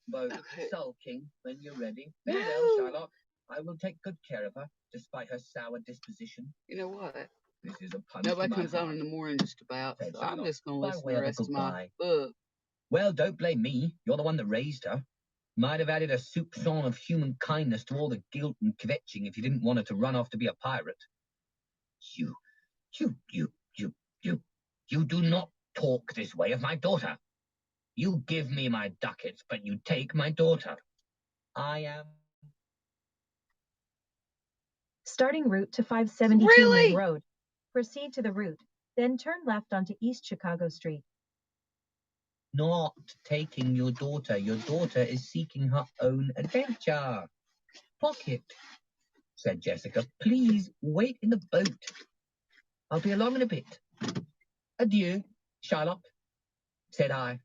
both Okay. sulking when you're ready. Very well, Shylock. I will take good care of her, despite her sour disposition. You know what? This is a punch Nobody to my comes on heart, in the morning just about, said so I'm Shylock, just going to by listen way to the of a rest of my goodbye. book. Well, don't blame me. You're the one that raised her. Might have added a soupçon of human kindness to all the guilt and kvetching if you didn't want her to run off to be a pirate. You, you, you, you, you do not talk this way of my daughter. You give me my ducats, but you take my daughter. I am... Starting route to 572 Really? Main Road. Proceed to the route, then turn left onto East Chicago Street. Not taking your daughter. Your daughter is seeking her own adventure. Pocket, said Jessica. Please wait in the boat. I'll be along in a bit. Adieu, Shylock, said I.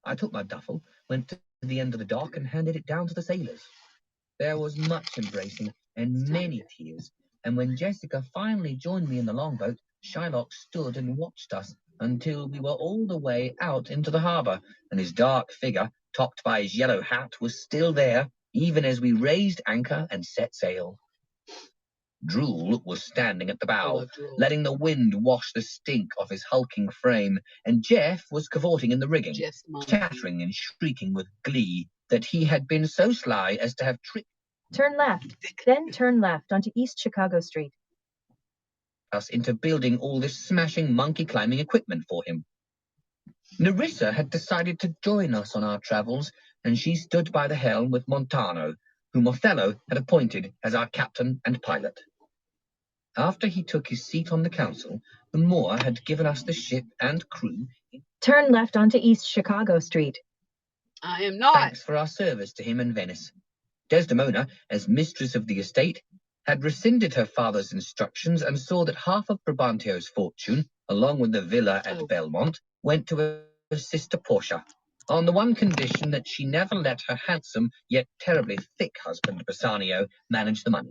I took my duffel, went to the end of the dock, and handed it down to the sailors. There was much embracing and many tears, and when Jessica finally joined me in the longboat, Shylock stood and watched us until we were all the way out into the harbour, and his dark figure, topped by his yellow hat, was still there, even as we raised anchor and set sail. Drool was standing at the bow, letting the wind wash the stink off his hulking frame, and Jeff was cavorting in the rigging, chattering and shrieking with glee that he had been so sly as to have tricked Turn left, then turn left onto East Chicago Street. us into building all this smashing monkey climbing equipment for him. Nerissa had decided to join us on our travels, and she stood by the helm with Montano, whom Othello had appointed as our captain and pilot. After he took his seat on the council, the Moor had given us the ship and crew. Turn left onto East Chicago Street. I am not. Thanks for our service to him in Venice. Desdemona, as mistress of the estate, had rescinded her father's instructions and saw that half of Brabantio's fortune, along with the villa at Belmont, went to her sister Portia, on the one condition that she never let her handsome yet terribly thick husband Bassanio manage the money.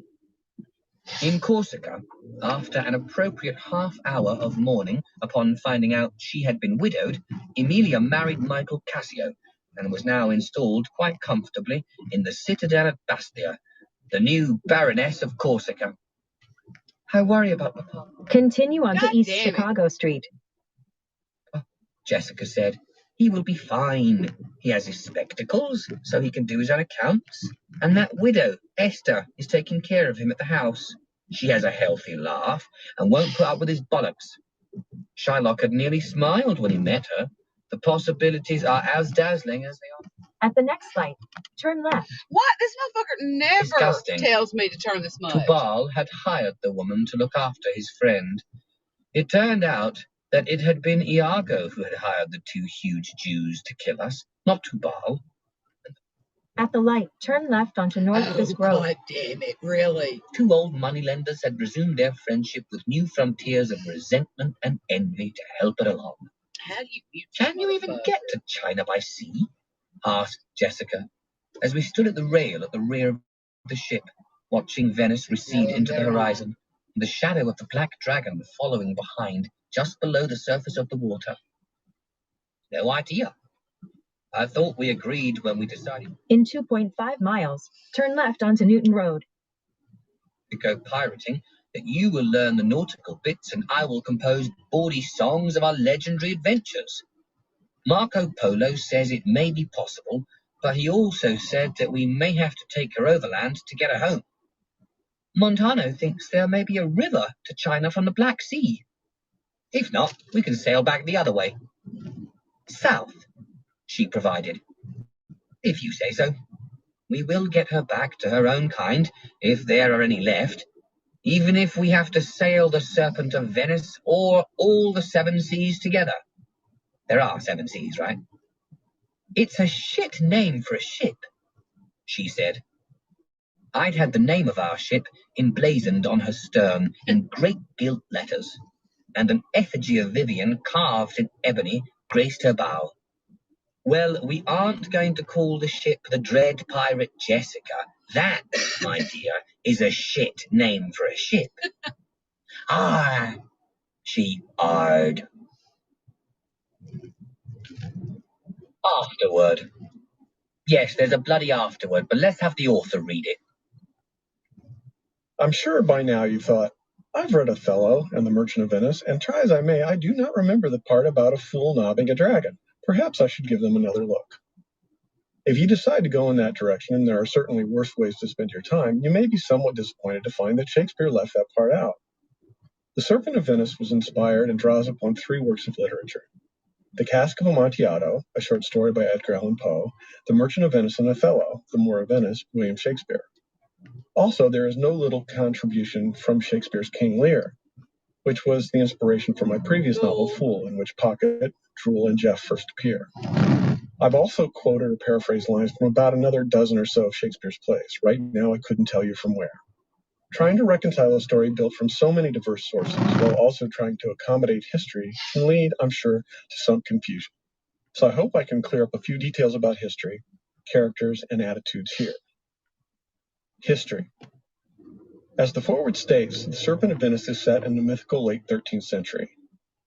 In Corsica, after an appropriate half-hour of mourning upon finding out she had been widowed, Emilia married Michael Cassio and was now installed quite comfortably in the citadel at Bastia, the new Baroness of Corsica. I worry about Papa. Continue onto God East damn it. Chicago Street. Jessica said. He will be fine. He has his spectacles, so he can do his own accounts. And that widow, Esther, is taking care of him at the house. She has a healthy laugh and won't put up with his bollocks. Shylock had nearly smiled when he met her. The possibilities are as dazzling as they are. At the next light, turn left. What? This motherfucker never Disgusting. tells me to turn this much. Tubal had hired the woman to look after his friend. It turned out that it had been Iago who had hired the two huge Jews to kill us, not Tubal. At the light, turn left onto North Fisk Road. God damn it, really? Two old moneylenders had resumed their friendship with new frontiers of resentment and envy to help it along. How do you mute Can you even get to China by sea? Asked Jessica, as we stood at the rail at the rear of the ship, watching Venice recede into the horizon, the shadow of the Black Dragon following behind, just below the surface of the water? No idea. I thought we agreed when we decided In 2.5 miles, turn left onto Newton Road. to go pirating that you will learn the nautical bits and I will compose bawdy songs of our legendary adventures. Marco Polo says it may be possible, but he also said that we may have to take her overland to get her home. Montano thinks there may be a river to China from the Black Sea. If not, we can sail back the other way. South, she provided. If you say so. We will get her back to her own kind, if there are any left, even if we have to sail the Serpent of Venice or all the seven seas together. There are seven seas, right? It's a shit name for a ship, she said. I'd had the name of our ship emblazoned on her stern in great gilt letters, and an effigy of Vivian carved in ebony graced her bow. Well, we aren't going to call the ship the Dread Pirate Jessica. That, my dear, is a shit name for a ship. Ah, she arred. Afterward. Yes, there's a bloody afterword, but let's have the author read it. I'm sure by now you thought, I've read Othello and The Merchant of Venice, and try as I may, I do not remember the part about a fool knobbing a dragon. Perhaps I should give them another look. If you decide to go in that direction, and there are certainly worse ways to spend your time, you may be somewhat disappointed to find that Shakespeare left that part out. The Serpent of Venice was inspired and draws upon three works of literature: The Cask of Amontillado, a short story by Edgar Allan Poe, The Merchant of Venice, and Othello, The Moor of Venice, William Shakespeare. Also, there is no little contribution from Shakespeare's King Lear, which was the inspiration for my previous novel, Fool, in which Pocket, Drool, and Jeff first appear. I've also quoted or paraphrased lines from about another dozen or so of Shakespeare's plays. Right now, I couldn't tell you from where. Trying to reconcile a story built from so many diverse sources while also trying to accommodate history can lead, I'm sure, to some confusion. So I hope I can clear up a few details about history, characters, and attitudes here. History. As the foreword states, The Serpent of Venice is set in the mythical late 13th century.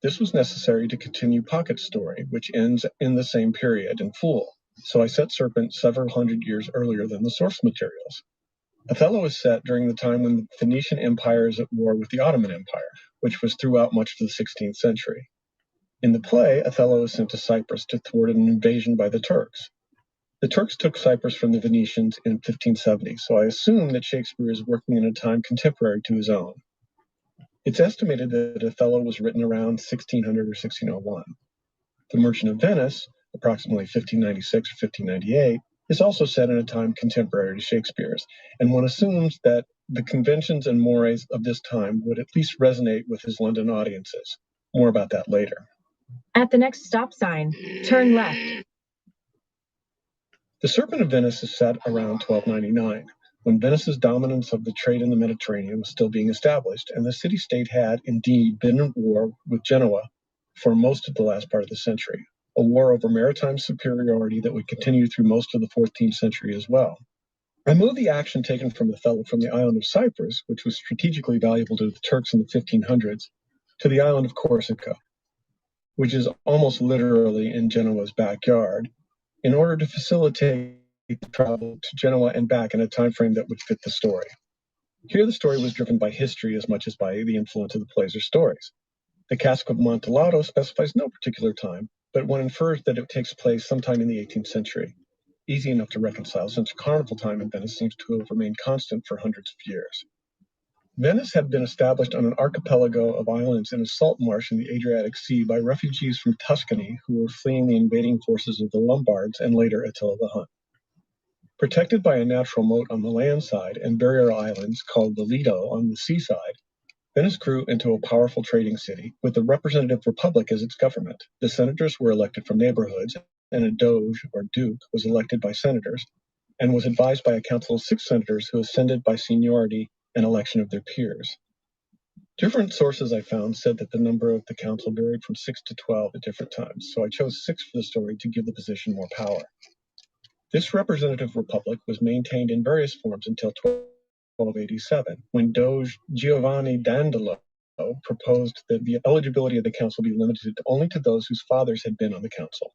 This was necessary to continue Pocket's story, which ends in the same period in Fool, so I set Serpent several hundred years earlier than the source materials. Othello is set during the time when the Phoenician Empire is at war with the Ottoman Empire, which was throughout much of the 16th century. In the play, Othello is sent to Cyprus to thwart an invasion by the Turks. The Turks took Cyprus from the Venetians in 1570, so I assume that Shakespeare is working in a time contemporary to his own. It's estimated that Othello was written around 1600 or 1601. The Merchant of Venice, approximately 1596 or 1598, is also set in a time contemporary to Shakespeare's, and one assumes that the conventions and mores of this time would at least resonate with his London audiences. More about that later. At the next stop sign, turn left. The Serpent of Venice is set around 1299, when Venice's dominance of the trade in the Mediterranean was still being established, and the city-state had indeed been at war with Genoa for most of the last part of the century, a war over maritime superiority that would continue through most of the 14th century as well. I moved the action taken from Othello from the island of Cyprus, which was strategically valuable to the Turks in the 1500s, to the island of Corsica, which is almost literally in Genoa's backyard, in order to facilitate the travel to Genoa and back in a time frame that would fit the story. Here the story was driven by history as much as by the influence of the plays or stories. The Cask of Amontillado specifies no particular time, but one infers that it takes place sometime in the 18th century. Easy enough to reconcile, since carnival time in Venice seems to have remained constant for hundreds of years. Venice had been established on an archipelago of islands in a salt marsh in the Adriatic Sea by refugees from Tuscany who were fleeing the invading forces of the Lombards and later Attila the Hun. Protected by a natural moat on the land side and barrier islands called the Lido on the seaside, Venice grew into a powerful trading city with a representative republic as its government. The senators were elected from neighborhoods, and a doge or duke was elected by senators and was advised by a council of 6 senators who ascended by seniority and election of their peers. Different sources I found said that the number of the council varied from 6 to 12 at different times, so I chose 6 for the story to give the position more power. This representative republic was maintained in various forms until 1287, when Doge Giovanni Dandolo proposed that the eligibility of the council be limited only to those whose fathers had been on the council.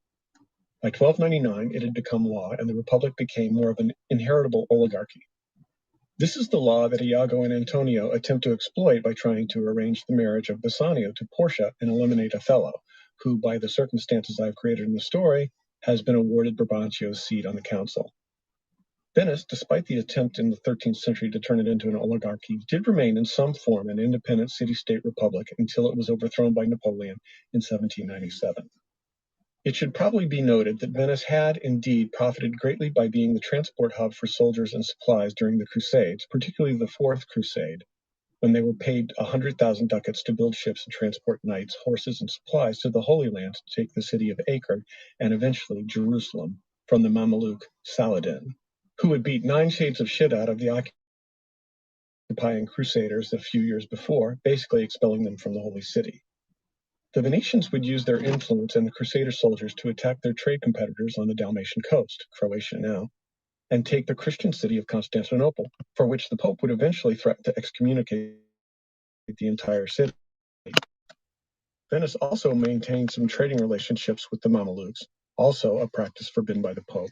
By 1299, it had become law, and the republic became more of an inheritable oligarchy. This is the law that Iago and Antonio attempt to exploit by trying to arrange the marriage of Bassanio to Portia and eliminate Othello, who, by the circumstances I've created in the story, has been awarded Brabantio's seat on the council. Venice, despite the attempt in the 13th century to turn it into an oligarchy, did remain in some form an independent city-state republic until it was overthrown by Napoleon in 1797. It should probably be noted that Venice had indeed profited greatly by being the transport hub for soldiers and supplies during the Crusades, particularly the Fourth Crusade, when they were paid 100,000 ducats to build ships and transport knights, horses, and supplies to the Holy Land to take the city of Acre and eventually Jerusalem from the Mameluke Saladin, who had beat 9 shades of shit out of the occupying Crusaders a few years before, basically expelling them from the Holy City. The Venetians would use their influence and the Crusader soldiers to attack their trade competitors on the Dalmatian coast, Croatia now, and take the Christian city of Constantinople, for which the Pope would eventually threaten to excommunicate the entire city. Venice also maintained some trading relationships with the Mamelukes, also a practice forbidden by the Pope.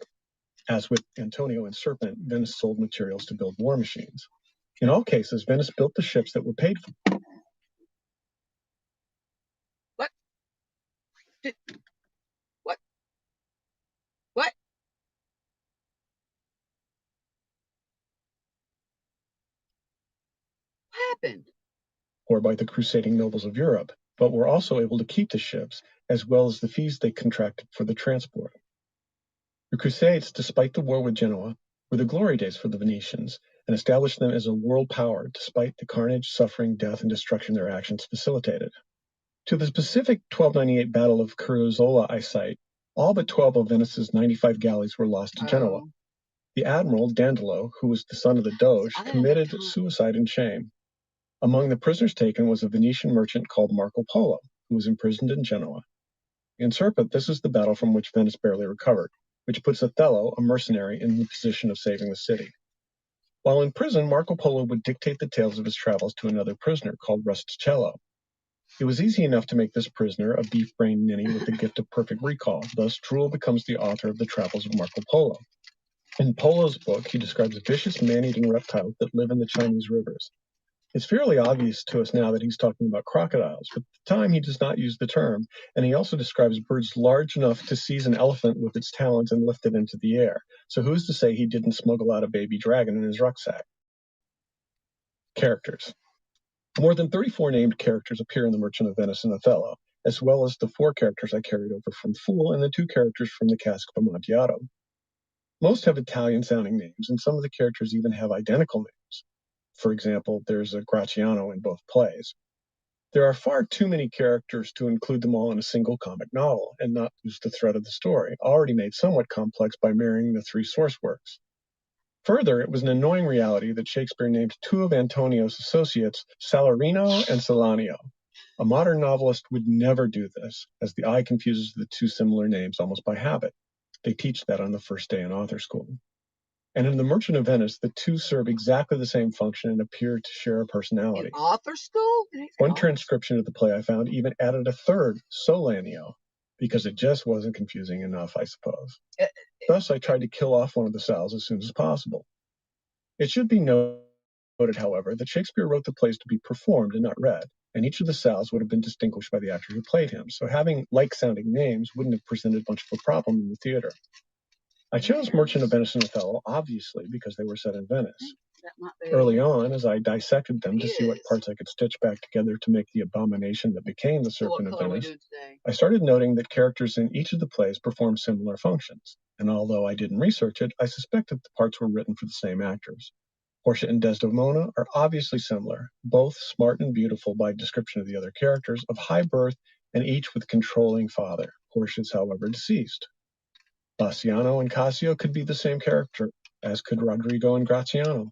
As with Antonio and Serpent, Venice sold materials to build war machines. In all cases, Venice built the ships that were paid for. What? What? What? What happened? Or by the crusading nobles of Europe, but were also able to keep the ships, as well as the fees they contracted for the transport. The Crusades, despite the war with Genoa, were the glory days for the Venetians, and established them as a world power despite the carnage, suffering, death, and destruction their actions facilitated. To the specific 1298 Battle of Curzola I cite, all but 12 of Venice's 95 galleys were lost to Genoa. Oh. The admiral, Dandolo, who was the son of the Doge, committed suicide and shame. Among the prisoners taken was a Venetian merchant called Marco Polo, who was imprisoned in Genoa. In Serpent, this is the battle from which Venice barely recovered, which puts Othello, a mercenary, in the position of saving the city. While in prison, Marco Polo would dictate the tales of his travels to another prisoner called Rustichello. It was easy enough to make this prisoner a beef-brained ninny with the gift of perfect recall. Thus, Drool becomes the author of the travels of Marco Polo. In Polo's book, he describes vicious man-eating reptiles that live in the Chinese rivers. It's fairly obvious to us now that he's talking about crocodiles, but at the time he does not use the term, and he also describes birds large enough to seize an elephant with its talons and lift it into the air. So who's to say he didn't smuggle out a baby dragon in his rucksack? Characters. More than 34 named characters appear in The Merchant of Venice and Othello, as well as the 4 characters I carried over from Fool and the 2 characters from the Cask of Amontillado. Most have Italian-sounding names, and some of the characters even have identical names. For example, there's a Gratiano in both plays. There are far too many characters to include them all in a single comic novel and not lose the thread of the story, already made somewhat complex by marrying the 3 source works. Further, it was an annoying reality that Shakespeare named 2 of Antonio's associates Salarino and Salanio. A modern novelist would never do this, as the eye confuses the 2 similar names almost by habit. They teach that on the first day in author school. And in The Merchant of Venice, the 2 serve exactly the same function and appear to share a personality. In author school? One transcription of the play I found even added a 3rd, Solanio, because it just wasn't confusing enough, I suppose. Thus, I tried to kill off one of the Sals as soon as possible. It should be noted, however, that Shakespeare wrote the plays to be performed and not read, and each of the Sals would have been distinguished by the actor who played him, so having like-sounding names wouldn't have presented much of a problem in the theater. I chose Merchant of Venice and Othello, obviously, because they were set in Venice. Early on, as I dissected them to see what parts I could stitch back together to make the abomination that became the Serpent of Venice, I started noting that characters in each of the plays performed similar functions, and although I didn't research it, I suspected the parts were written for the same actors. Portia and Desdemona are obviously similar, both smart and beautiful by description of the other characters, of high birth, and each with controlling father. Portia is, however, deceased. Bassiano and Cassio could be the same character, as could Rodrigo and Graziano.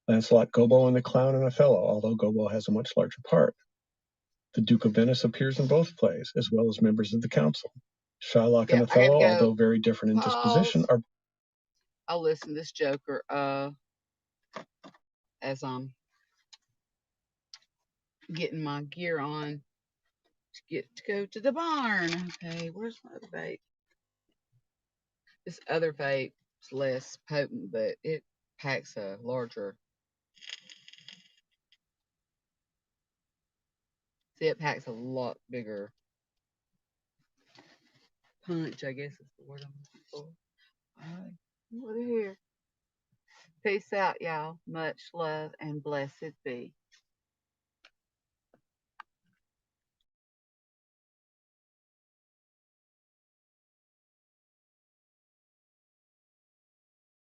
Lancelot, Gobbo, and the Clown and Othello, although Gobbo has a much larger part. The Duke of Venice appears in both plays, as well as members of the council. Shylock and Othello, although very different in disposition, are... I'll listen to this Joker as I'm getting my gear on to go to the barn. Okay, where's my other vape? This other vape is less potent, but it packs a larger. See, it packs a lot bigger punch, I guess is the word I'm looking for. All right, over here. Peace out, y'all. Much love and blessed be.